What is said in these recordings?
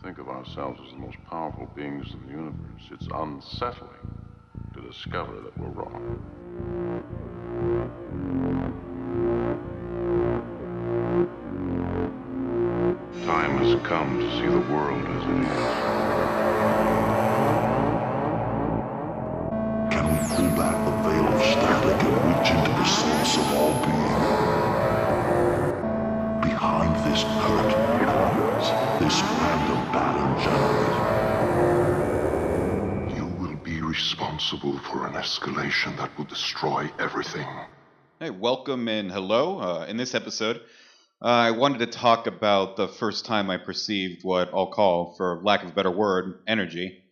think of ourselves as the most powerful beings in the universe, it's unsettling to discover that we're wrong. Time has come to see the world as it is. Can we pull back the veil of static and reach into the source of all being? Behind this curtain lies this random pattern generator. You will be responsible for an escalation that will destroy everything. Hey, welcome and hello. In this episode, I wanted to talk about the first time I perceived what I'll call, for lack of a better word, energy,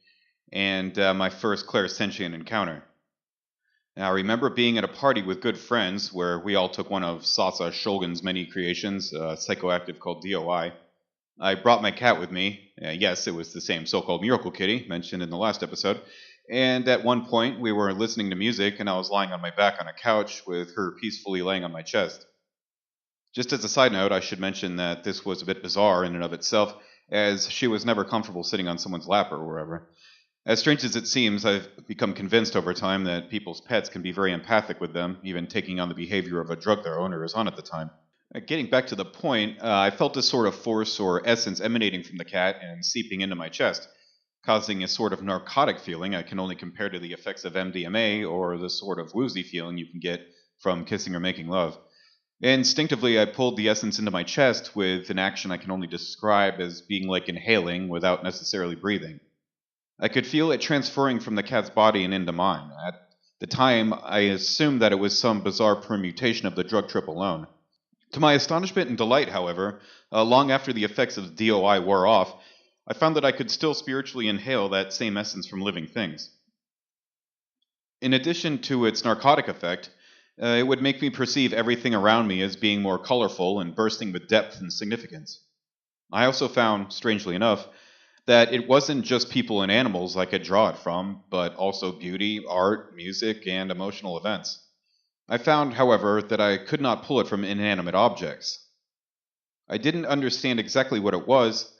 and my first clairsentient encounter. Now, I remember being at a party with good friends where we all took one of Sasa Shulgin's many creations, a psychoactive called DOI. I brought my cat with me. Yes, it was the same so-called miracle kitty mentioned in the last episode. And at one point, we were listening to music, and I was lying on my back on a couch with her peacefully laying on my chest. Just as a side note, I should mention that this was a bit bizarre in and of itself, as she was never comfortable sitting on someone's lap or wherever. As strange as it seems, I've become convinced over time that people's pets can be very empathic with them, even taking on the behavior of a drug their owner is on at the time. Getting back to the point, I felt a sort of force or essence emanating from the cat and seeping into my chest, causing a sort of narcotic feeling I can only compare to the effects of MDMA or the sort of woozy feeling you can get from kissing or making love. Instinctively, I pulled the essence into my chest with an action I can only describe as being like inhaling without necessarily breathing. I could feel it transferring from the cat's body and into mine. At the time, I assumed that it was some bizarre permutation of the drug trip alone. To my astonishment and delight, however, long after the effects of DOI wore off, I found that I could still spiritually inhale that same essence from living things. In addition to its narcotic effect, it would make me perceive everything around me as being more colorful and bursting with depth and significance. I also found, strangely enough, that it wasn't just people and animals I could draw it from, but also beauty, art, music, and emotional events. I found, however, that I could not pull it from inanimate objects. I didn't understand exactly what it was,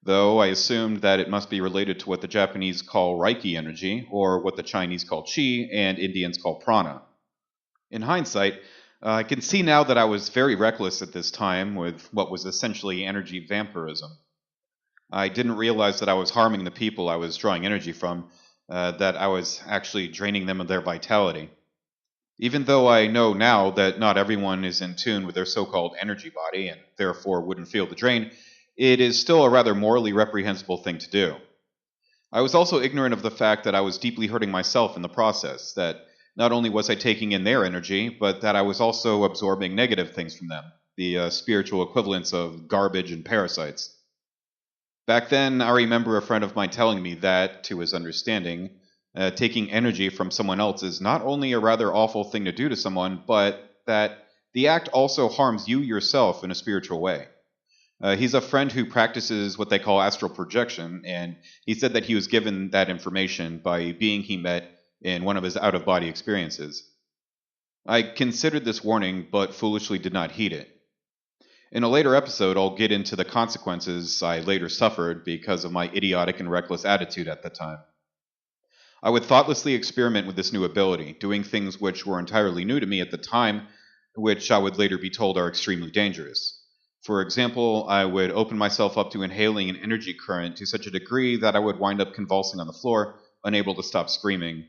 though I assumed that it must be related to what the Japanese call Reiki energy, or what the Chinese call Qi, and Indians call prana. In hindsight, I can see now that I was very reckless at this time with what was essentially energy vampirism. I didn't realize that I was harming the people I was drawing energy from, that I was actually draining them of their vitality. Even though I know now that not everyone is in tune with their so-called energy body and therefore wouldn't feel the drain, it is still a rather morally reprehensible thing to do. I was also ignorant of the fact that I was deeply hurting myself in the process, that not only was I taking in their energy, but that I was also absorbing negative things from them, the spiritual equivalents of garbage and parasites. Back then, I remember a friend of mine telling me that, to his understanding, taking energy from someone else is not only a rather awful thing to do to someone, but that the act also harms you yourself in a spiritual way. He's a friend who practices what they call astral projection, and he said that he was given that information by a being he met in one of his out-of-body experiences. I considered this warning, but foolishly did not heed it. In a later episode, I'll get into the consequences I later suffered because of my idiotic and reckless attitude at the time. I would thoughtlessly experiment with this new ability, doing things which were entirely new to me at the time, which I would later be told are extremely dangerous. For example, I would open myself up to inhaling an energy current to such a degree that I would wind up convulsing on the floor, unable to stop screaming,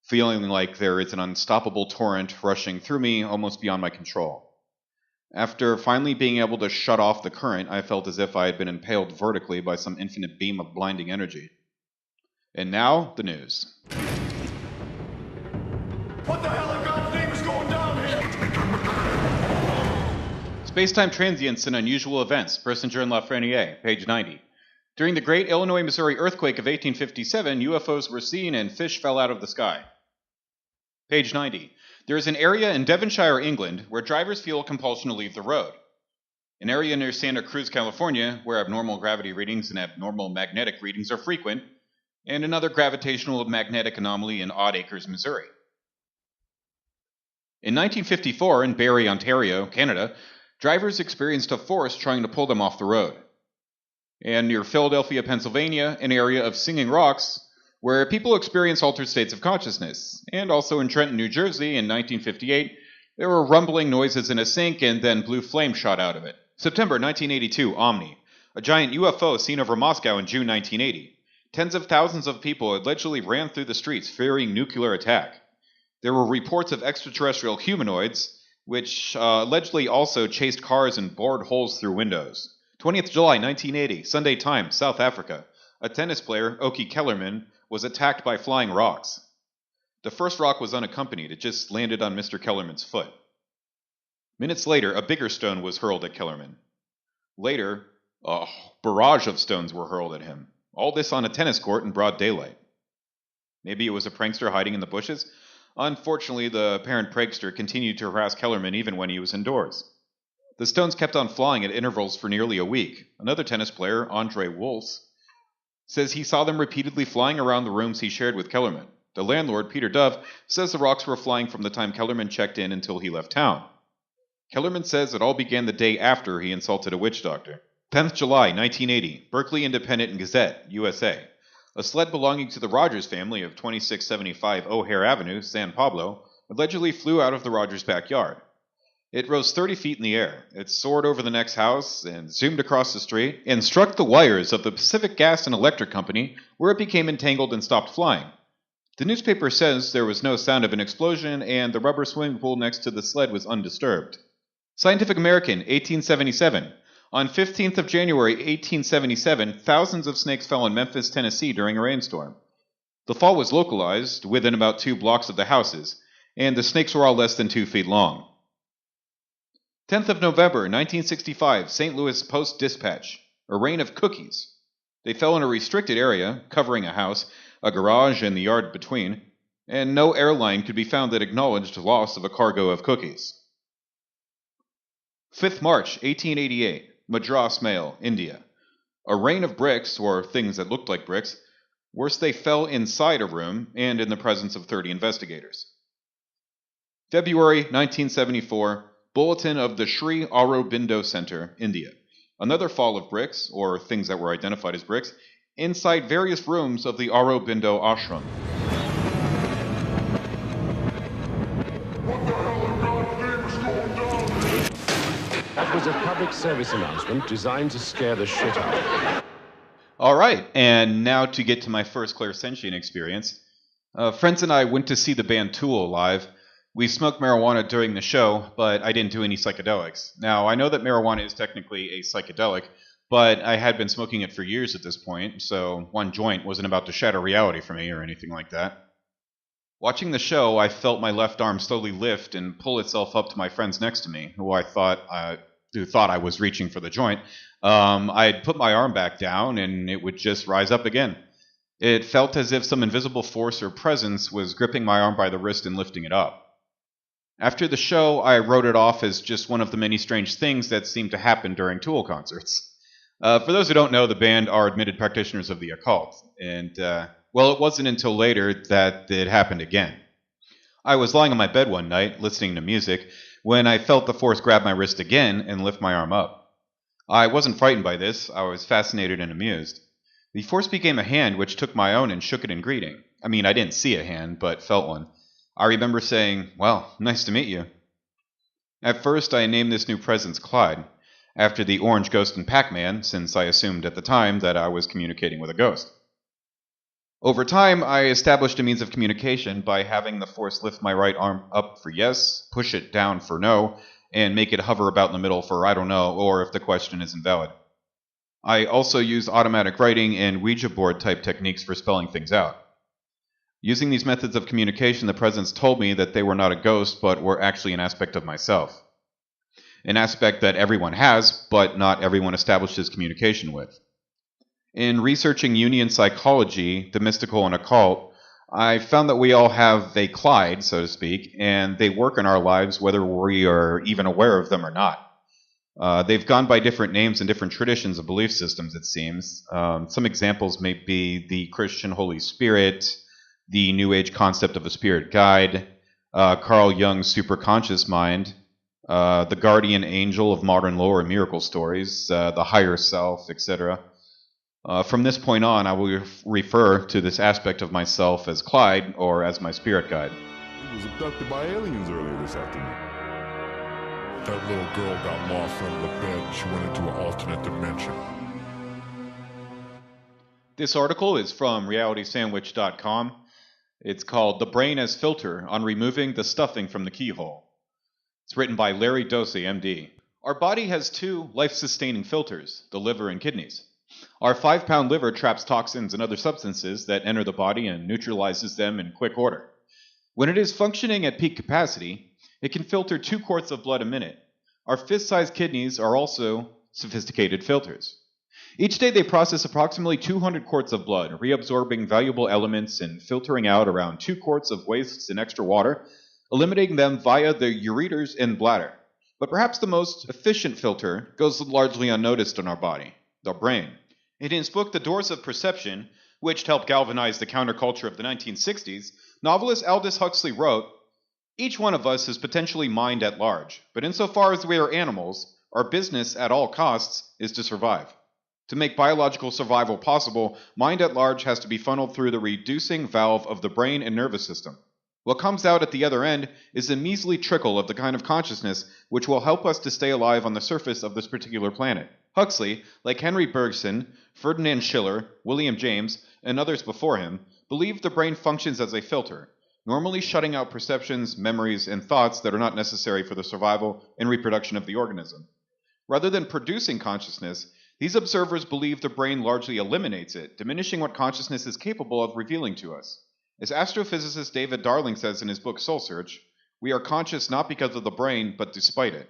feeling like there is an unstoppable torrent rushing through me almost beyond my control. After finally being able to shut off the current, I felt as if I had been impaled vertically by some infinite beam of blinding energy. And now, the news. What the hell in God's name is going down here? Space-time transients and unusual events. Persinger and Lafreniere, page 90. During the Great Illinois-Missouri earthquake of 1857, UFOs were seen and fish fell out of the sky. Page 90. There is an area in Devonshire, England, where drivers feel a compulsion to leave the road. An area near Santa Cruz, California, where abnormal gravity readings and abnormal magnetic readings are frequent, and another gravitational magnetic anomaly in Odd Acres, Missouri. In 1954, in Barrie, Ontario, Canada, drivers experienced a force trying to pull them off the road. And near Philadelphia, Pennsylvania, an area of singing rocks where people experience altered states of consciousness. And also in Trenton, New Jersey in 1958, there were rumbling noises in a sink and then blue flame shot out of it. September 1982, Omni, a giant UFO seen over Moscow in June 1980. Tens of thousands of people allegedly ran through the streets fearing nuclear attack. There were reports of extraterrestrial humanoids, which allegedly also chased cars and bored holes through windows. 20th July 1980, Sunday Times, South Africa. A tennis player, Oki Kellerman, was attacked by flying rocks. The first rock was unaccompanied. It just landed on Mr. Kellerman's foot. Minutes later, a bigger stone was hurled at Kellerman. Later, a barrage of stones were hurled at him. All this on a tennis court in broad daylight. Maybe it was a prankster hiding in the bushes? Unfortunately, the apparent prankster continued to harass Kellerman even when he was indoors. The stones kept on flying at intervals for nearly a week. Another tennis player, Andre Wolfs, says he saw them repeatedly flying around the rooms he shared with Kellerman. The landlord, Peter Dove, says the rocks were flying from the time Kellerman checked in until he left town. Kellerman says it all began the day after he insulted a witch doctor. 10th July, 1980, Berkeley Independent and Gazette, USA. A sled belonging to the Rogers family of 2675 O'Hare Avenue, San Pablo, allegedly flew out of the Rogers backyard. It rose 30 feet in the air. It soared over the next house and zoomed across the street and struck the wires of the Pacific Gas and Electric Company, where it became entangled and stopped flying. The newspaper says there was no sound of an explosion and the rubber swimming pool next to the sled was undisturbed. Scientific American, 1877. On 15th of January, 1877, thousands of snakes fell in Memphis, Tennessee during a rainstorm. The fall was localized within about 2 blocks of the houses, and the snakes were all less than 2 feet long. 10th of November, 1965, St. Louis Post-Dispatch. A rain of cookies. They fell in a restricted area, covering a house, a garage, and the yard between, and no airline could be found that acknowledged loss of a cargo of cookies. 5th March, 1888, Madras Mail, India. A rain of bricks, or things that looked like bricks. Worse, they fell inside a room and in the presence of 30 investigators. February 1974, Bulletin of the Sri Aurobindo Center, India. Another fall of bricks, or things that were identified as bricks, inside various rooms of the Aurobindo ashram. What the hell in God's name is going down here? That was a public service announcement designed to scare the shit out. All right, and now to get to my first clairsentient experience. Friends and I went to see the band Tool live. We smoked marijuana during the show, but I didn't do any psychedelics. Now, I know that marijuana is technically a psychedelic, but I had been smoking it for years at this point, so one joint wasn't about to shatter reality for me or anything like that. Watching the show, I felt my left arm slowly lift and pull itself up to my friends next to me, who thought I was reaching for the joint. I'd put my arm back down, and it would just rise up again. It felt as if some invisible force or presence was gripping my arm by the wrist and lifting it up. After the show, I wrote it off as just one of the many strange things that seem to happen during Tool concerts. For those who don't know, the band are admitted practitioners of the occult, and, it wasn't until later that it happened again. I was lying on my bed one night, listening to music, when I felt the force grab my wrist again and lift my arm up. I wasn't frightened by this, I was fascinated and amused. The force became a hand which took my own and shook it in greeting. I mean, I didn't see a hand, but felt one. I remember saying, "Well, nice to meet you." At first, I named this new presence Clyde, after the orange ghost in Pac-Man, since I assumed at the time that I was communicating with a ghost. Over time, I established a means of communication by having the force lift my right arm up for yes, push it down for no, and make it hover about in the middle for I don't know, or if the question is invalid. I also use automatic writing and Ouija board type techniques for spelling things out. Using these methods of communication, the presence told me that they were not a ghost, but were actually an aspect of myself. An aspect that everyone has, but not everyone establishes communication with. In researching Jungian psychology, the mystical and occult, I found that we all have a Clyde, so to speak, and they work in our lives whether we are even aware of them or not. They've gone by different names and different traditions of belief systems, it seems. Some examples may be the Christian Holy Spirit, the New Age concept of a spirit guide, Carl Jung's superconscious mind, the guardian angel of modern lore and miracle stories, the higher self, etc. From this point on, I will refer to this aspect of myself as Clyde or as my spirit guide. He was abducted by aliens earlier this afternoon. That little girl got lost under the bed and she went into an alternate dimension. This article is from realitysandwich.com. It's called The Brain as Filter on Removing the Stuffing from the Keyhole. It's written by Larry Dossey, MD. Our body has two life-sustaining filters, the liver and kidneys. Our 5-pound liver traps toxins and other substances that enter the body and neutralizes them in quick order. When it is functioning at peak capacity, it can filter 2 quarts of blood a minute. Our fist-sized kidneys are also sophisticated filters. Each day they process approximately 200 quarts of blood, reabsorbing valuable elements and filtering out around 2 quarts of wastes and extra water, eliminating them via the ureters and bladder. But perhaps the most efficient filter goes largely unnoticed in our body, the brain. In his book The Doors of Perception, which helped galvanize the counterculture of the 1960s, novelist Aldous Huxley wrote, "Each one of us is potentially mind at large, but insofar as we are animals, our business at all costs is to survive. To make biological survival possible, mind at large has to be funneled through the reducing valve of the brain and nervous system. What comes out at the other end is a measly trickle of the kind of consciousness which will help us to stay alive on the surface of this particular planet." Huxley, like Henry Bergson, Ferdinand Schiller, William James, and others before him, believed the brain functions as a filter, normally shutting out perceptions, memories, and thoughts that are not necessary for the survival and reproduction of the organism. Rather than producing consciousness, these observers believe the brain largely eliminates it, diminishing what consciousness is capable of revealing to us. As astrophysicist David Darling says in his book Soul Search, we are conscious not because of the brain, but despite it.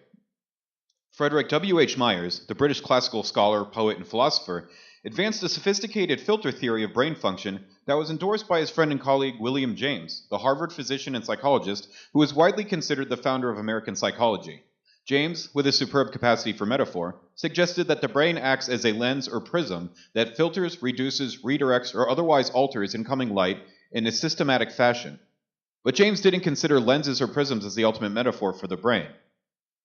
Frederick W. H. Myers, the British classical scholar, poet, and philosopher, advanced a sophisticated filter theory of brain function that was endorsed by his friend and colleague William James, the Harvard physician and psychologist who is widely considered the founder of American psychology. James, with his superb capacity for metaphor, suggested that the brain acts as a lens or prism that filters, reduces, redirects, or otherwise alters incoming light in a systematic fashion. But James didn't consider lenses or prisms as the ultimate metaphor for the brain.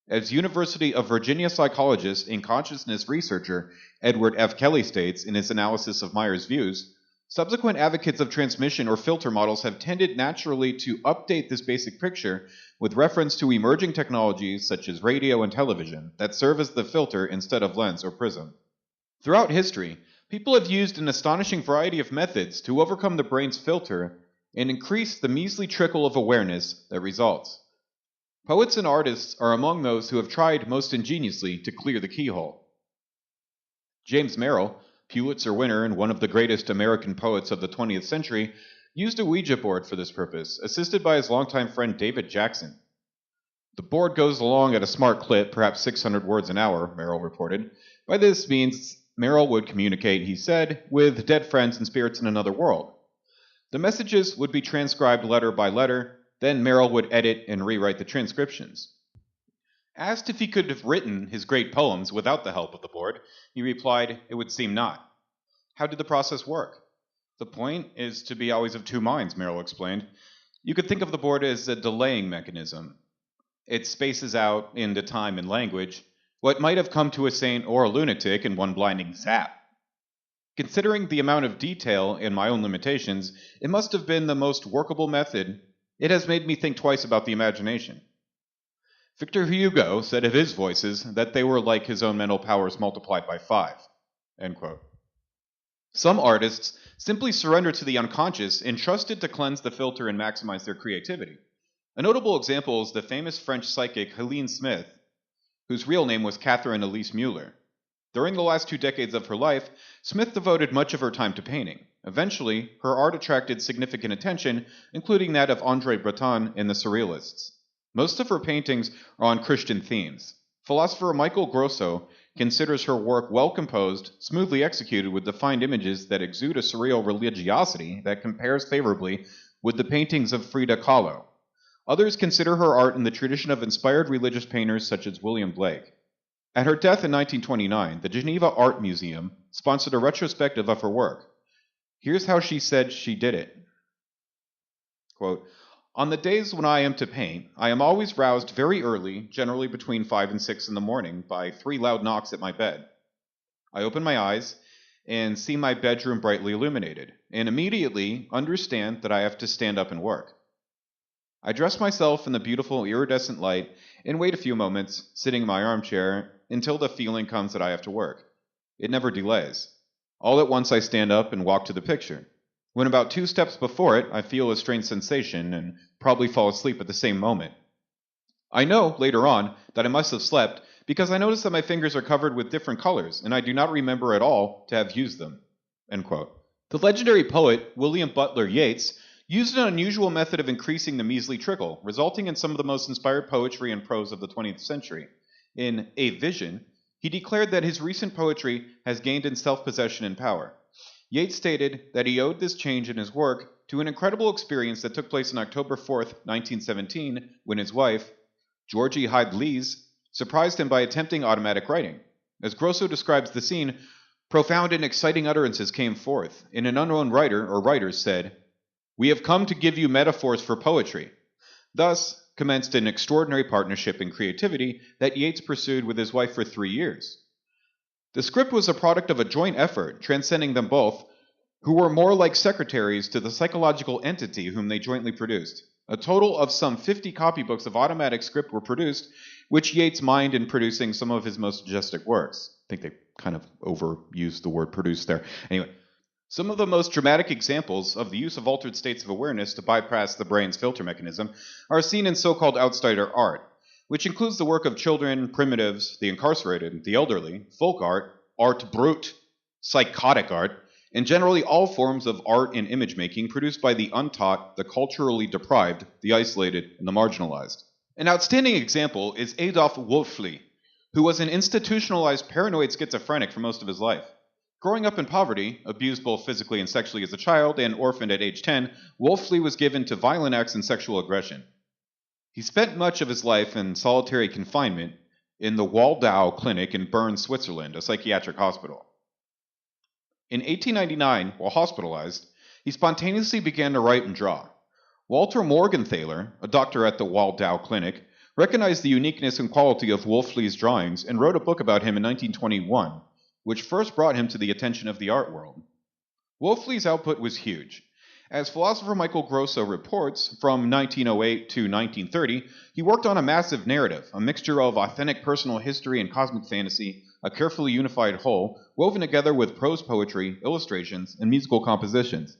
As University of Virginia psychologist and consciousness researcher Edward F. Kelly states in his analysis of Myers' views, subsequent advocates of transmission or filter models have tended naturally to update this basic picture with reference to emerging technologies such as radio and television that serve as the filter instead of lens or prism. Throughout history, people have used an astonishing variety of methods to overcome the brain's filter and increase the measly trickle of awareness that results. Poets and artists are among those who have tried most ingeniously to clear the keyhole. James Merrill, Pulitzer winner and one of the greatest American poets of the 20th century, used a Ouija board for this purpose, assisted by his longtime friend David Jackson. The board goes along at a smart clip, perhaps 600 words an hour, Merrill reported. By this means, Merrill would communicate, he said, with dead friends and spirits in another world. The messages would be transcribed letter by letter. Then Merrill would edit and rewrite the transcriptions. Asked if he could have written his great poems without the help of the board, he replied, "It would seem not." How did the process work? The point is to be always of two minds, Merrill explained. You could think of the board as a delaying mechanism. It spaces out into time and language what might have come to a saint or a lunatic in one blinding zap. Considering the amount of detail and my own limitations, it must have been the most workable method. It has made me think twice about the imagination. Victor Hugo said of his voices that they were like his own mental powers multiplied by 5. End quote. Some artists simply surrender to the unconscious and trust it to cleanse the filter and maximize their creativity. A notable example is the famous French psychic Helene Smith, whose real name was Catherine Elise Muller. During the last 2 decades of her life, Smith devoted much of her time to painting. Eventually, her art attracted significant attention, including that of André Breton and the Surrealists. Most of her paintings are on Christian themes. Philosopher Michael Grosso considers her work well composed, smoothly executed with defined images that exude a surreal religiosity that compares favorably with the paintings of Frida Kahlo. Others consider her art in the tradition of inspired religious painters such as William Blake. At her death in 1929, the Geneva Art Museum sponsored a retrospective of her work. Here's how she said she did it. Quote, "On the days when I am to paint, I am always roused very early, generally between 5 and 6 in the morning, by 3 loud knocks at my bed. I open my eyes, and see my bedroom brightly illuminated, and immediately understand that I have to stand up and work. I dress myself in the beautiful iridescent light and wait a few moments, sitting in my armchair, until the feeling comes that I have to work. It never delays. All at once I stand up and walk to the picture. When about 2 steps before it, I feel a strange sensation and probably fall asleep at the same moment. I know, later on, that I must have slept because I notice that my fingers are covered with different colors, and I do not remember at all to have used them." End quote. The legendary poet William Butler Yeats used an unusual method of increasing the measly trickle, resulting in some of the most inspired poetry and prose of the 20th century. In A Vision, he declared that his recent poetry has gained in self-possession and power. Yeats stated that he owed this change in his work to an incredible experience that took place on October 4th, 1917, when his wife, Georgie Hyde Lees, surprised him by attempting automatic writing. As Grosso describes the scene, profound and exciting utterances came forth, and an unknown writer or writers said, "We have come to give you metaphors for poetry." Thus commenced an extraordinary partnership in creativity that Yeats pursued with his wife for 3 years. The script was a product of a joint effort, transcending them both, who were more like secretaries to the psychological entity whom they jointly produced. A total of some 50 copybooks of automatic script were produced, which Yeats mined in producing some of his most majestic works. I think they kind of overused the word produce there. Anyway, some of the most dramatic examples of the use of altered states of awareness to bypass the brain's filter mechanism are seen in so-called outsider art, which includes the work of children, primitives, the incarcerated, the elderly, folk art, art brut, psychotic art, and generally all forms of art and image making produced by the untaught, the culturally deprived, the isolated, and the marginalized. An outstanding example is Adolf Wolfli, who was an institutionalized paranoid schizophrenic for most of his life. Growing up in poverty, abused both physically and sexually as a child, and orphaned at age 10, Wolfli was given to violent acts and sexual aggression. He spent much of his life in solitary confinement in the Waldau Clinic in Bern, Switzerland, a psychiatric hospital. In 1899, while hospitalized, he spontaneously began to write and draw. Walter Morgenthaler, a doctor at the Waldau Clinic, recognized the uniqueness and quality of Wolfli's drawings and wrote a book about him in 1921, which first brought him to the attention of the art world. Wolfli's output was huge. As philosopher Michael Grosso reports, from 1908 to 1930, he worked on a massive narrative, a mixture of authentic personal history and cosmic fantasy, a carefully unified whole, woven together with prose poetry, illustrations, and musical compositions.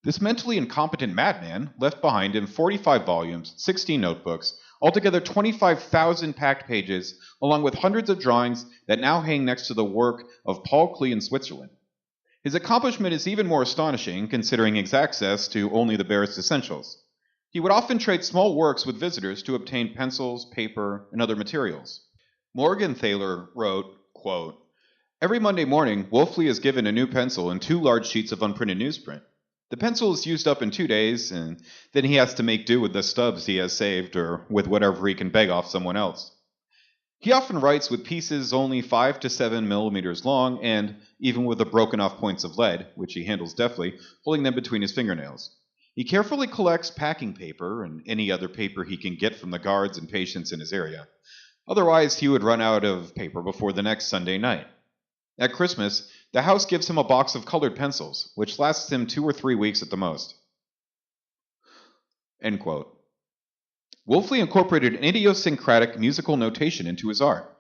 This mentally incompetent madman left behind him 45 volumes, 16 notebooks, altogether 25,000 packed pages, along with hundreds of drawings that now hang next to the work of Paul Klee in Switzerland. His accomplishment is even more astonishing considering his access to only the barest essentials. He would often trade small works with visitors to obtain pencils, paper, and other materials. Morgenthaler wrote, quote, "Every Monday morning, Wolfli is given a new pencil and 2 large sheets of unprinted newsprint. The pencil is used up in 2 days, and then he has to make do with the stubs he has saved or with whatever he can beg off someone else. He often writes with pieces only 5 to 7 millimeters long, and even with the broken off points of lead, which he handles deftly, holding them between his fingernails. He carefully collects packing paper and any other paper he can get from the guards and patients in his area. Otherwise, he would run out of paper before the next Sunday night. At Christmas, the house gives him a box of colored pencils, which lasts him 2 or 3 weeks at the most." End quote. Wolfli incorporated an idiosyncratic musical notation into his art.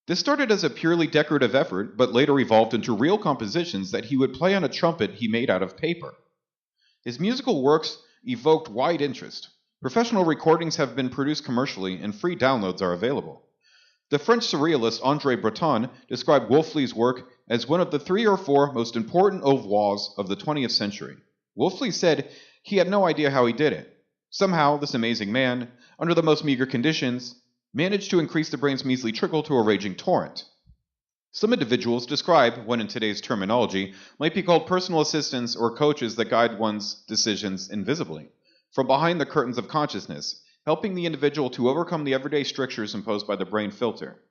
This started as a purely decorative effort, but later evolved into real compositions that he would play on a trumpet he made out of paper. His musical works evoked wide interest. Professional recordings have been produced commercially, and free downloads are available. The French surrealist André Breton described Wolfli's work as one of the 3 or 4 most important oeuvres of the 20th century. Wolfli said he had no idea how he did it. Somehow, this amazing man, under the most meager conditions, managed to increase the brain's measly trickle to a raging torrent. Some individuals describe what in today's terminology might be called personal assistants or coaches that guide one's decisions invisibly, from behind the curtains of consciousness, helping the individual to overcome the everyday strictures imposed by the brain filter.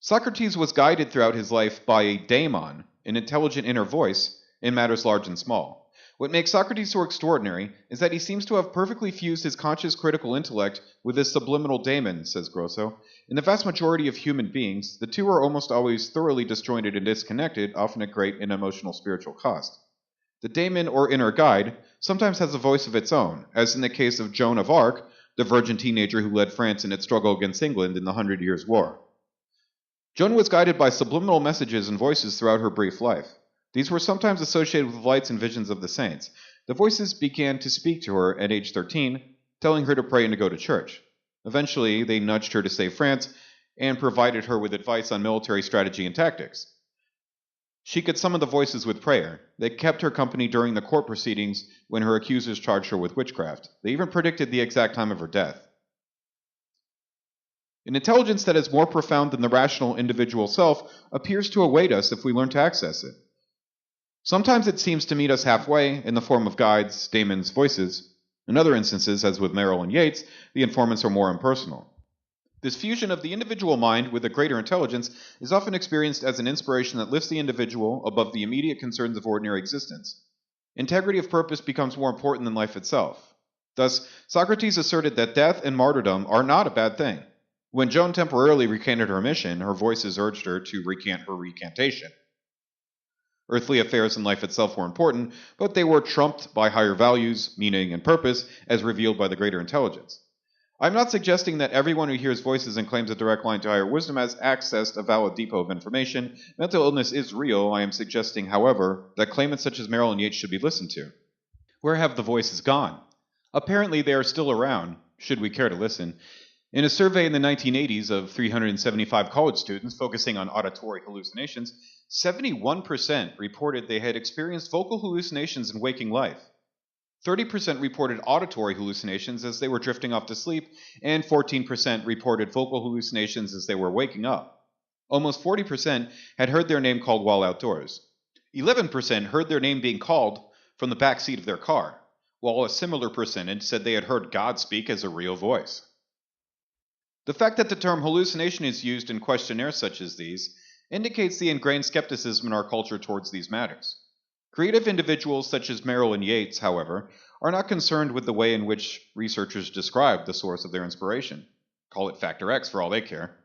Socrates was guided throughout his life by a daemon, an intelligent inner voice, in matters large and small. What makes Socrates so extraordinary is that he seems to have perfectly fused his conscious critical intellect with his subliminal daemon, says Grosso. In the vast majority of human beings, the two are almost always thoroughly disjointed and disconnected, often at great and emotional spiritual cost. The daemon or inner guide sometimes has a voice of its own, as in the case of Joan of Arc, the virgin teenager who led France in its struggle against England in the 100 Years' War. Joan was guided by subliminal messages and voices throughout her brief life. These were sometimes associated with lights and visions of the saints. The voices began to speak to her at age 13, telling her to pray and to go to church. Eventually, they nudged her to save France and provided her with advice on military strategy and tactics. She could summon the voices with prayer. They kept her company during the court proceedings when her accusers charged her with witchcraft. They even predicted the exact time of her death. An intelligence that is more profound than the rational individual self appears to await us if we learn to access it. Sometimes it seems to meet us halfway in the form of guides, daemons, voices. In other instances, as with Merrill and Yates, the informants are more impersonal. This fusion of the individual mind with a greater intelligence is often experienced as an inspiration that lifts the individual above the immediate concerns of ordinary existence. Integrity of purpose becomes more important than life itself. Thus, Socrates asserted that death and martyrdom are not a bad thing. When Joan temporarily recanted her mission, her voices urged her to recant her recantation. Earthly affairs and life itself were important, but they were trumped by higher values, meaning, and purpose, as revealed by the greater intelligence. I'm not suggesting that everyone who hears voices and claims a direct line to higher wisdom has accessed a valid depot of information. Mental illness is real. I am suggesting, however, that claimants such as Merrill and Yates should be listened to. Where have the voices gone? Apparently they are still around, should we care to listen. In a survey in the 1980s of 375 college students focusing on auditory hallucinations, 71% reported they had experienced vocal hallucinations in waking life. 30% reported auditory hallucinations as they were drifting off to sleep, and 14% reported vocal hallucinations as they were waking up. Almost 40% had heard their name called while outdoors. 11% heard their name being called from the back seat of their car, while a similar percentage said they had heard God speak as a real voice. The fact that the term hallucination is used in questionnaires such as these indicates the ingrained skepticism in our culture towards these matters. Creative individuals such as Merrill and Yates, however, are not concerned with the way in which researchers describe the source of their inspiration. Call it Factor X for all they care.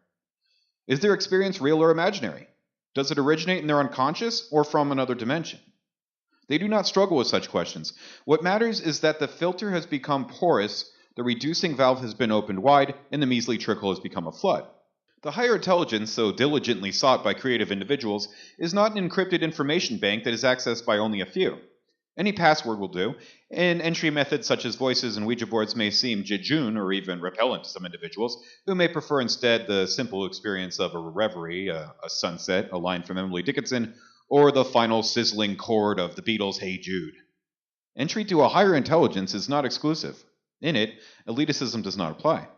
Is their experience real or imaginary? Does it originate in their unconscious or from another dimension? They do not struggle with such questions. What matters is that the filter has become porous, the reducing valve has been opened wide, and the measly trickle has become a flood. The higher intelligence, so diligently sought by creative individuals, is not an encrypted information bank that is accessed by only a few. Any password will do, and entry methods such as voices and Ouija boards may seem jejune or even repellent to some individuals, who may prefer instead the simple experience of a reverie, a sunset, a line from Emily Dickinson, or the final sizzling chord of the Beatles' Hey Jude. Entry to a higher intelligence is not exclusive. In it, elitism does not apply.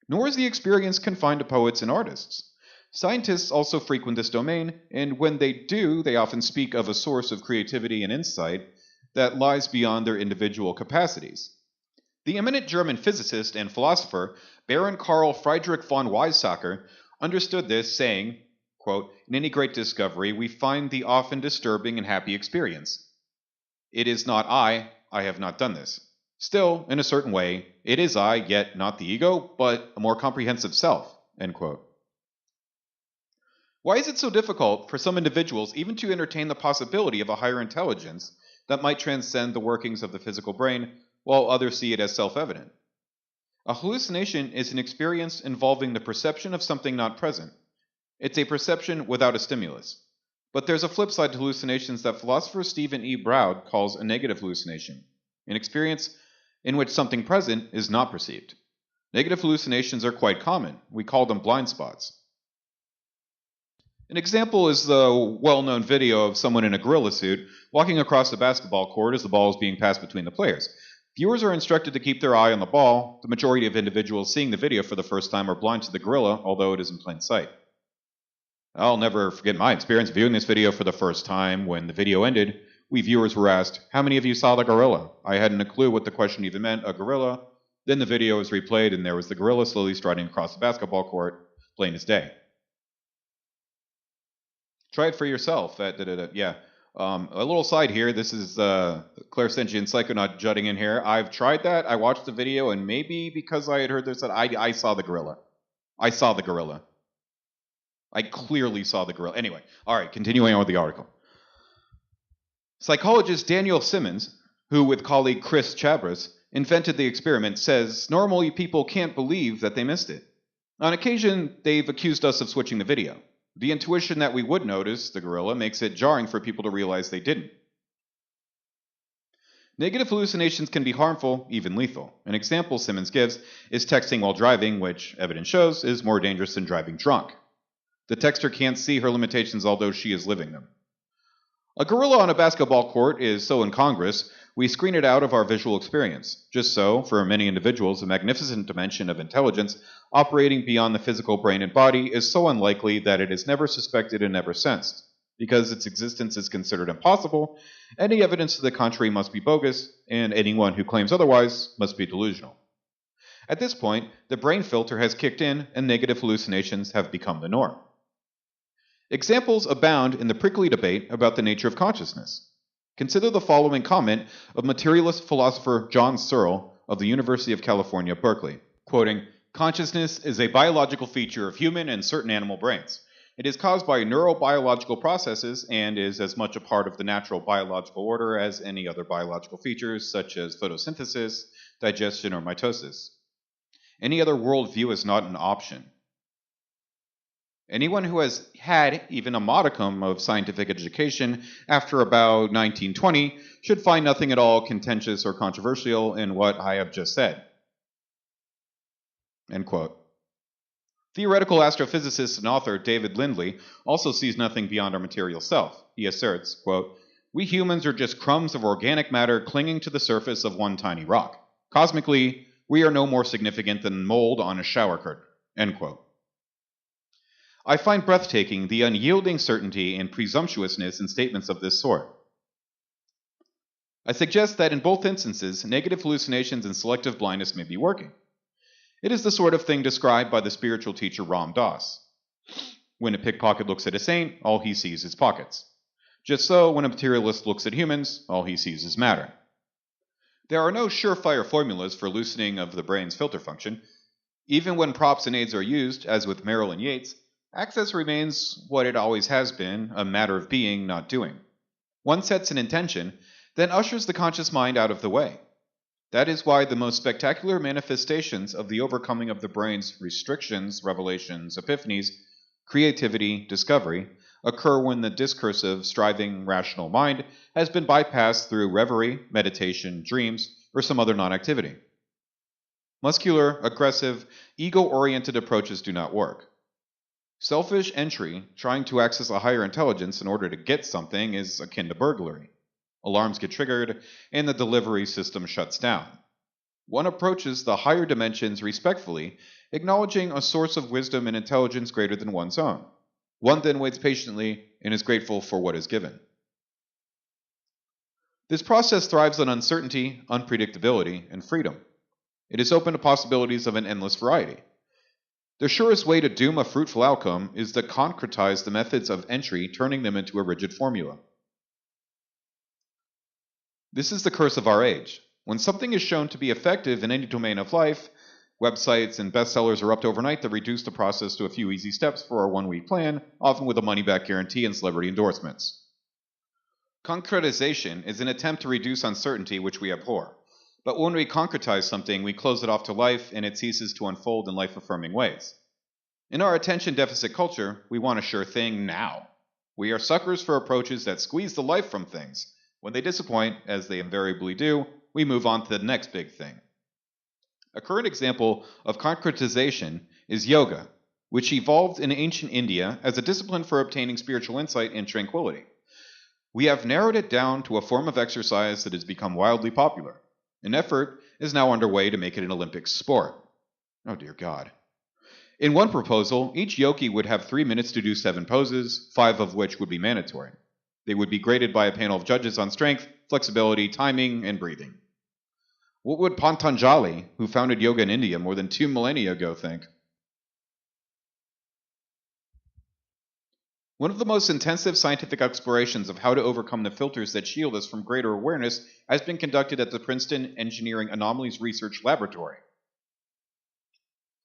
Nor is the experience confined to poets and artists. Scientists also frequent this domain, and when they do, they often speak of a source of creativity and insight that lies beyond their individual capacities. The eminent German physicist and philosopher Baron Karl Friedrich von Weizsäcker understood this, saying, quote, "In any great discovery, we find the often disturbing and happy experience. It is not I have not done this. Still, in a certain way, it is I, yet not the ego, but a more comprehensive self." End quote. Why is it so difficult for some individuals even to entertain the possibility of a higher intelligence that might transcend the workings of the physical brain, while others see it as self-evident? A hallucination is an experience involving the perception of something not present. It's a perception without a stimulus. But there's a flip side to hallucinations that philosopher Stephen E. Browd calls a negative hallucination, an experience in which something present is not perceived. Negative hallucinations are quite common. We call them blind spots. An example is the well-known video of someone in a gorilla suit walking across the basketball court as the ball is being passed between the players. Viewers are instructed to keep their eye on the ball. The majority of individuals seeing the video for the first time are blind to the gorilla, although it is in plain sight. I'll never forget my experience viewing this video for the first time. When the video ended, we viewers were asked, "How many of you saw the gorilla?" I hadn't a clue what the question even meant, a gorilla. Then the video was replayed, and there was the gorilla slowly striding across the basketball court, plain as day. Try it for yourself. Yeah. A little side here. This is clairsentient psychonaut jutting in here. I've tried that. I watched the video, and maybe because I had heard this, that I saw the gorilla. I saw the gorilla. I clearly saw the gorilla. Anyway, all right, continuing on with the article. Psychologist Daniel Simmons, who with colleague Chris Chabris invented the experiment, says normally people can't believe that they missed it. On occasion, they've accused us of switching the video. The intuition that we would notice the gorilla makes it jarring for people to realize they didn't. Negative hallucinations can be harmful, even lethal. An example Simmons gives is texting while driving, which evidence shows is more dangerous than driving drunk. The texter can't see her limitations, although she is living them. A gorilla on a basketball court is so incongruous, we screen it out of our visual experience. Just so, for many individuals, a magnificent dimension of intelligence operating beyond the physical brain and body is so unlikely that it is never suspected and never sensed. Because its existence is considered impossible, any evidence to the contrary must be bogus, and anyone who claims otherwise must be delusional. At this point, the brain filter has kicked in, and negative hallucinations have become the norm. Examples abound in the prickly debate about the nature of consciousness. Consider the following comment of materialist philosopher John Searle of the University of California, Berkeley, quoting, "Consciousness is a biological feature of human and certain animal brains. It is caused by neurobiological processes and is as much a part of the natural biological order as any other biological features such as photosynthesis, digestion, or mitosis. Any other worldview is not an option. Anyone who has had even a modicum of scientific education after about 1920 should find nothing at all contentious or controversial in what I have just said." End quote. Theoretical astrophysicist and author David Lindley also sees nothing beyond our material self. He asserts, quote, "We humans are just crumbs of organic matter clinging to the surface of one tiny rock. Cosmically, we are no more significant than mold on a shower curtain." End quote. I find breathtaking the unyielding certainty and presumptuousness in statements of this sort. I suggest that in both instances, negative hallucinations and selective blindness may be working. It is the sort of thing described by the spiritual teacher Ram Dass. When a pickpocket looks at a saint, all he sees is pockets. Just so, when a materialist looks at humans, all he sees is matter. There are no surefire formulas for loosening of the brain's filter function. Even when props and aids are used, as with Merrill and Yates, access remains what it always has been, a matter of being, not doing. One sets an intention, then ushers the conscious mind out of the way. That is why the most spectacular manifestations of the overcoming of the brain's restrictions, revelations, epiphanies, creativity, discovery, occur when the discursive, striving, rational mind has been bypassed through reverie, meditation, dreams, or some other non-activity. Muscular, aggressive, ego-oriented approaches do not work. Selfish entry, trying to access a higher intelligence in order to get something, is akin to burglary. Alarms get triggered, and the delivery system shuts down. One approaches the higher dimensions respectfully, acknowledging a source of wisdom and intelligence greater than one's own. One then waits patiently and is grateful for what is given. This process thrives on uncertainty, unpredictability, and freedom. It is open to possibilities of an endless variety. The surest way to doom a fruitful outcome is to concretize the methods of entry, turning them into a rigid formula. This is the curse of our age. When something is shown to be effective in any domain of life, websites and bestsellers erupt overnight to reduce the process to a few easy steps for our one-week plan, often with a money-back guarantee and celebrity endorsements. Concretization is an attempt to reduce uncertainty which we abhor. But when we concretize something, we close it off to life and it ceases to unfold in life-affirming ways. In our attention deficit culture, we want a sure thing now. We are suckers for approaches that squeeze the life from things. When they disappoint, as they invariably do, we move on to the next big thing. A current example of concretization is yoga, which evolved in ancient India as a discipline for obtaining spiritual insight and tranquility. We have narrowed it down to a form of exercise that has become wildly popular. An effort is now underway to make it an Olympic sport. Oh dear God. In one proposal, each yogi would have 3 minutes to do 7 poses, 5 of which would be mandatory. They would be graded by a panel of judges on strength, flexibility, timing, and breathing. What would Patanjali, who founded yoga in India more than 2 millennia ago, think? One of the most intensive scientific explorations of how to overcome the filters that shield us from greater awareness has been conducted at the Princeton Engineering Anomalies Research Laboratory.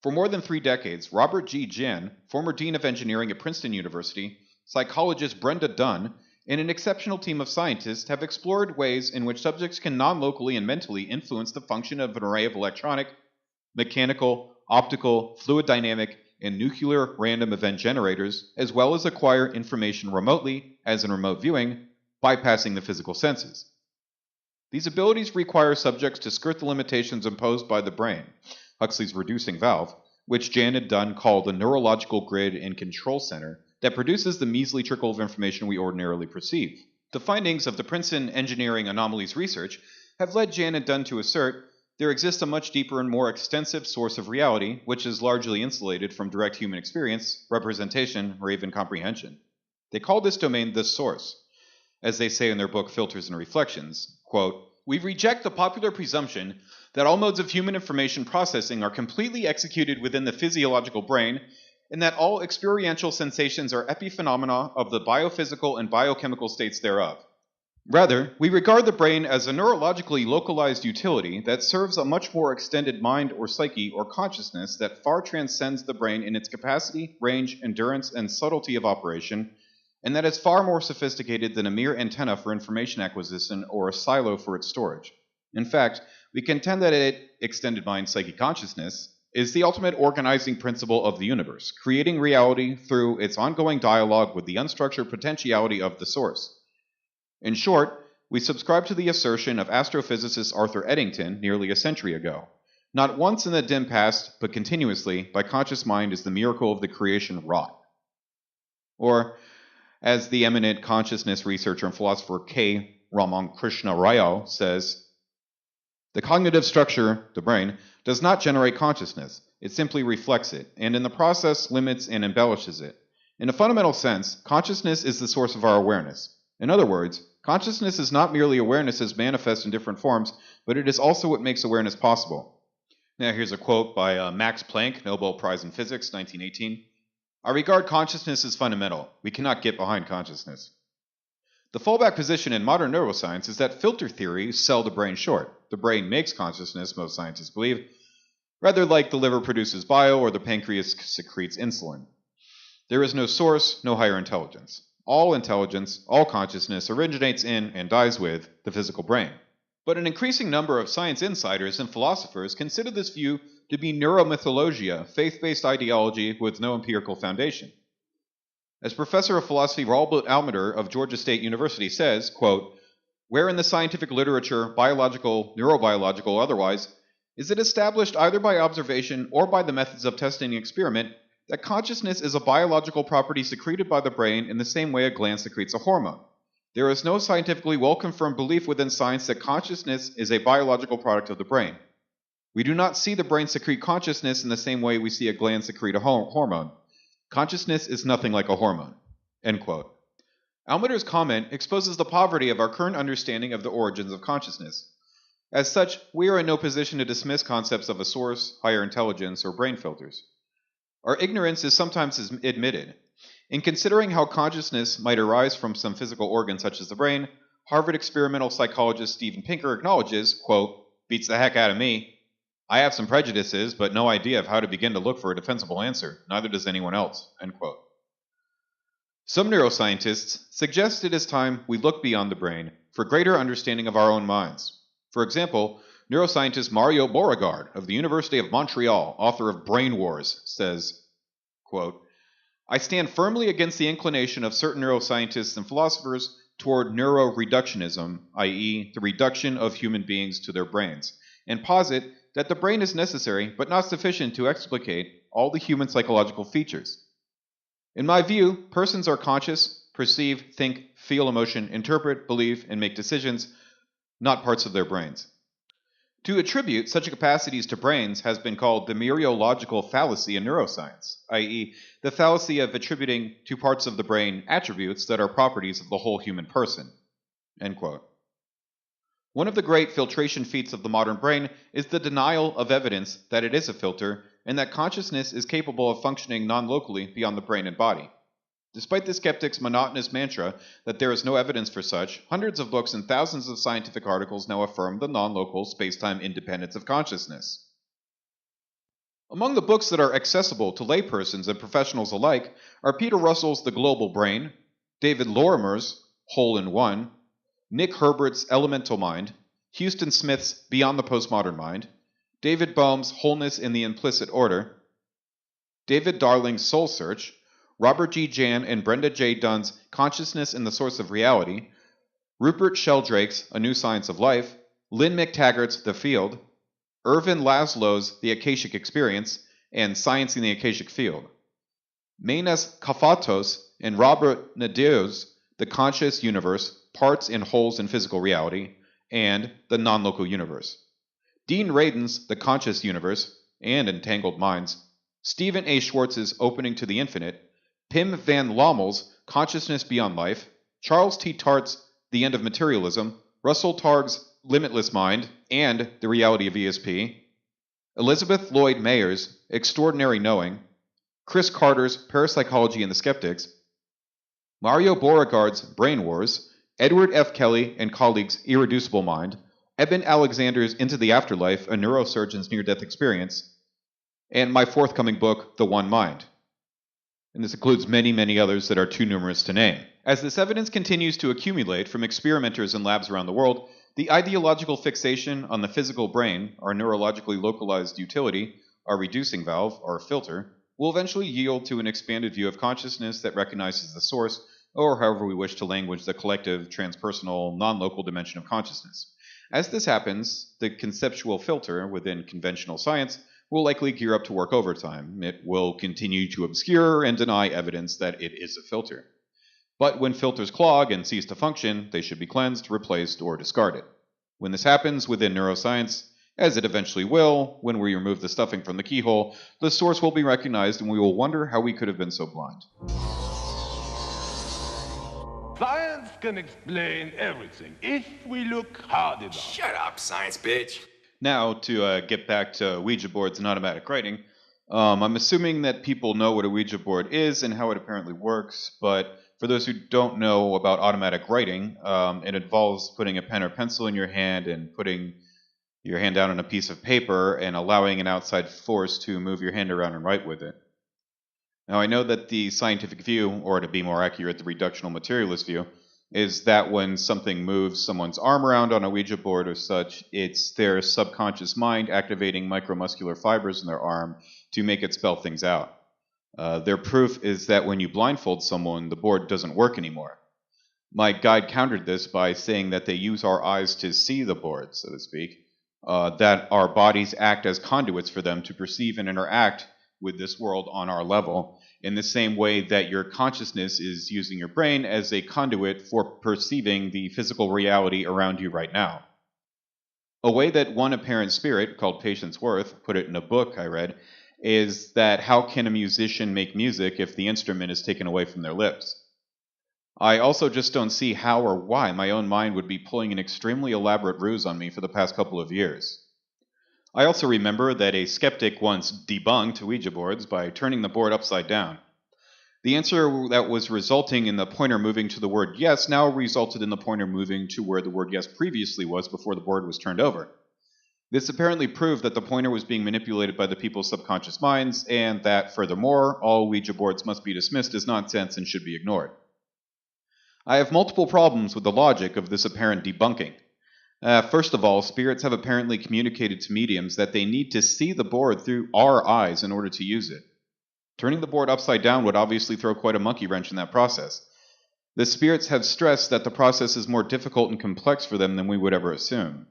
For more than 3 decades, Robert G. Jan, former Dean of Engineering at Princeton University, psychologist Brenda Dunn, and an exceptional team of scientists have explored ways in which subjects can non-locally and mentally influence the function of an array of electronic, mechanical, optical, fluid dynamic, and nuclear random event generators, as well as acquire information remotely, as in remote viewing, bypassing the physical senses. These abilities require subjects to skirt the limitations imposed by the brain, Huxley's reducing valve, which Jan and Dunn call the neurological grid and control center that produces the measly trickle of information we ordinarily perceive. The findings of the Princeton Engineering Anomalies research have led Jan and Dunn to assert there exists a much deeper and more extensive source of reality, which is largely insulated from direct human experience, representation, or even comprehension. They call this domain the source. As they say in their book Filters and Reflections, quote, "We reject the popular presumption that all modes of human information processing are completely executed within the physiological brain, and that all experiential sensations are epiphenomena of the biophysical and biochemical states thereof. Rather, we regard the brain as a neurologically localized utility that serves a much more extended mind or psyche or consciousness that far transcends the brain in its capacity, range, endurance, and subtlety of operation, and that is far more sophisticated than a mere antenna for information acquisition or a silo for its storage. In fact, we contend that extended mind psyche consciousness is the ultimate organizing principle of the universe, creating reality through its ongoing dialogue with the unstructured potentiality of the source. In short, we subscribe to the assertion of astrophysicist Arthur Eddington nearly a century ago. Not once in the dim past, but continuously, by conscious mind is the miracle of the creation wrought." Or, as the eminent consciousness researcher and philosopher K. Ramakrishna Rao says, "The cognitive structure, the brain, does not generate consciousness. It simply reflects it, and in the process limits and embellishes it. In a fundamental sense, consciousness is the source of our awareness. In other words, consciousness is not merely awareness as manifest in different forms, but it is also what makes awareness possible." Now here's a quote by Max Planck, Nobel Prize in Physics, 1918. "I regard consciousness as fundamental. We cannot get behind consciousness." The fallback position in modern neuroscience is that filter theories sell the brain short. The brain makes consciousness, most scientists believe, rather like the liver produces bile or the pancreas secretes insulin. There is no source, no higher intelligence. All intelligence, all consciousness originates in and dies with the physical brain. But an increasing number of science insiders and philosophers consider this view to be neuromythologia, faith-based ideology with no empirical foundation. As Professor of Philosophy Robert Almader of Georgia State University says, quote, "Where in the scientific literature, biological, neurobiological, or otherwise, is it established either by observation or by the methods of testing and experiment that consciousness is a biological property secreted by the brain in the same way a gland secretes a hormone? There is no scientifically well-confirmed belief within science that consciousness is a biological product of the brain. We do not see the brain secrete consciousness in the same way we see a gland secrete a hormone. Consciousness is nothing like a hormone." End quote. Almader's comment exposes the poverty of our current understanding of the origins of consciousness. As such, we are in no position to dismiss concepts of a source, higher intelligence, or brain filters. Our ignorance is sometimes admitted. In considering how consciousness might arise from some physical organ such as the brain, Harvard experimental psychologist Steven Pinker acknowledges, quote, "Beats the heck out of me. I have some prejudices, but no idea of how to begin to look for a defensible answer. Neither does anyone else." End quote. Some neuroscientists suggest it is time we look beyond the brain for greater understanding of our own minds. For example, neuroscientist Mario Beauregard of the University of Montreal, author of Brain Wars, says, quote, "I stand firmly against the inclination of certain neuroscientists and philosophers toward neuroreductionism, i.e., the reduction of human beings to their brains, and posit that the brain is necessary but not sufficient to explicate all the human psychological features. In my view, persons are conscious, perceive, think, feel emotion, interpret, believe, and make decisions, not parts of their brains. To attribute such capacities to brains has been called the mereological fallacy in neuroscience, i.e., the fallacy of attributing to parts of the brain attributes that are properties of the whole human person." End quote. One of the great filtration feats of the modern brain is the denial of evidence that it is a filter and that consciousness is capable of functioning non-locally beyond the brain and body. Despite the skeptic's monotonous mantra that there is no evidence for such, hundreds of books and thousands of scientific articles now affirm the non-local space-time independence of consciousness. Among the books that are accessible to laypersons and professionals alike are Peter Russell's The Global Brain, David Lorimer's Whole in One, Nick Herbert's Elemental Mind, Houston Smith's Beyond the Postmodern Mind, David Boehm's Wholeness in the Implicit Order, David Darling's Soul Search, Robert G. Jan and Brenda J. Dunn's Consciousness and the Source of Reality, Rupert Sheldrake's A New Science of Life, Lynn McTaggart's The Field, Irvin Laszlo's The Akashic Experience, and Science in the Akashic Field, Menas Kafatos and Robert Nadeau's The Conscious Universe, Parts and Wholes in Physical Reality, and The Non-Local Universe, Dean Radin's The Conscious Universe and Entangled Minds, Stephen A. Schwartz's Opening to the Infinite, Pim van Lommel's Consciousness Beyond Life, Charles T. Tart's The End of Materialism, Russell Targ's Limitless Mind and The Reality of ESP, Elizabeth Lloyd Mayer's Extraordinary Knowing, Chris Carter's Parapsychology and the Skeptics, Mario Beauregard's Brain Wars, Edward F. Kelly and colleagues' Irreducible Mind, Eben Alexander's Into the Afterlife, A Neurosurgeon's Near-Death Experience, and my forthcoming book, The One Mind. And this includes many, many others that are too numerous to name. As this evidence continues to accumulate from experimenters in labs around the world, the ideological fixation on the physical brain, our neurologically localized utility, our reducing valve, our filter, will eventually yield to an expanded view of consciousness that recognizes the source, or however we wish to language the collective, transpersonal, non-local dimension of consciousness. As this happens, the conceptual filter within conventional science will likely gear up to work overtime. It will continue to obscure and deny evidence that it is a filter. But when filters clog and cease to function, they should be cleansed, replaced, or discarded. When this happens within neuroscience, as it eventually will, when we remove the stuffing from the keyhole, the source will be recognized and we will wonder how we could have been so blind. Science can explain everything if we look hard enough. Shut up, science bitch. Now, to get back to Ouija boards and automatic writing, I'm assuming that people know what a Ouija board is and how it apparently works, but for those who don't know about automatic writing, it involves putting a pen or pencil in your hand and putting your hand down on a piece of paper and allowing an outside force to move your hand around and write with it. Now, I know that the scientific view, or to be more accurate, the reductional materialist view, is that when something moves someone's arm around on a Ouija board or such, it's their subconscious mind activating micromuscular fibers in their arm to make it spell things out. Their proof is that when you blindfold someone, the board doesn't work anymore. My guide countered this by saying that they use our eyes to see the board, so to speak, that our bodies act as conduits for them to perceive and interact with this world on our level, in the same way that your consciousness is using your brain as a conduit for perceiving the physical reality around you right now. A way that one apparent spirit, called Patience Worth, put it in a book I read, is that how can a musician make music if the instrument is taken away from their lips? I also just don't see how or why my own mind would be pulling an extremely elaborate ruse on me for the past couple of years. I also remember that a skeptic once debunked Ouija boards by turning the board upside down. The answer that was resulting in the pointer moving to the word yes now resulted in the pointer moving to where the word yes previously was before the board was turned over. This apparently proved that the pointer was being manipulated by the people's subconscious minds, and that, furthermore, all Ouija boards must be dismissed as nonsense and should be ignored. I have multiple problems with the logic of this apparent debunking. First of all, spirits have apparently communicated to mediums that they need to see the board through our eyes in order to use it. Turning the board upside down would obviously throw quite a monkey wrench in that process. The spirits have stressed that the process is more difficult and complex for them than we would ever assume.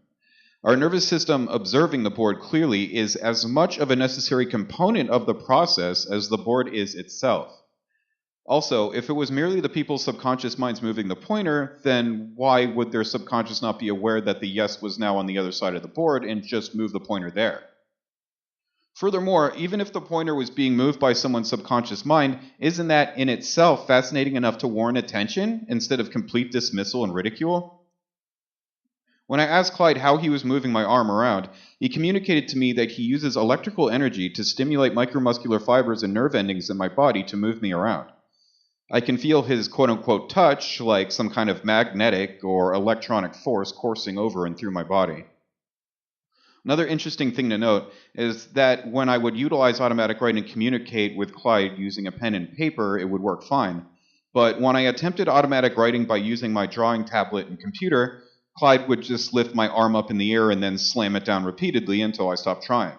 Our nervous system observing the board clearly is as much of a necessary component of the process as the board is itself. Also, if it was merely the people's subconscious minds moving the pointer, then why would their subconscious not be aware that the yes was now on the other side of the board and just move the pointer there? Furthermore, even if the pointer was being moved by someone's subconscious mind, isn't that in itself fascinating enough to warrant attention instead of complete dismissal and ridicule? When I asked Clyde how he was moving my arm around, he communicated to me that he uses electrical energy to stimulate micromuscular fibers and nerve endings in my body to move me around. I can feel his quote-unquote touch like some kind of magnetic or electronic force coursing over and through my body. Another interesting thing to note is that when I would utilize automatic writing and communicate with Clyde using a pen and paper, it would work fine. But when I attempted automatic writing by using my drawing tablet and computer, Clyde would just lift my arm up in the air and then slam it down repeatedly until I stopped trying.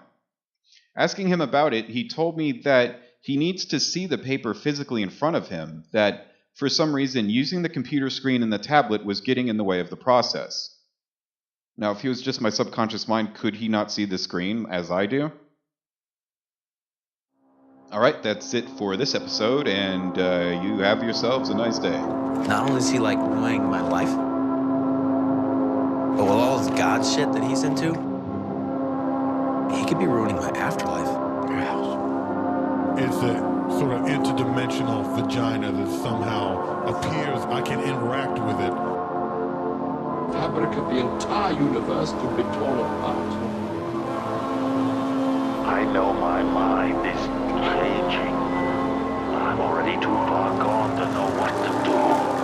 Asking him about it, he told me that he needs to see the paper physically in front of him, that for some reason using the computer screen and the tablet was getting in the way of the process. Now, if he was just my subconscious mind, could he not see the screen as I do? Alright, that's it for this episode, and you have yourselves a nice day. Not only is he like ruining my life, but with all this God shit that he's into, he could be ruining my afterlife. It's a sort of interdimensional vagina that somehow appears. I can interact with it. Fabric of the entire universe could be torn apart. I know my mind is changing. I'm already too far gone to know what to do.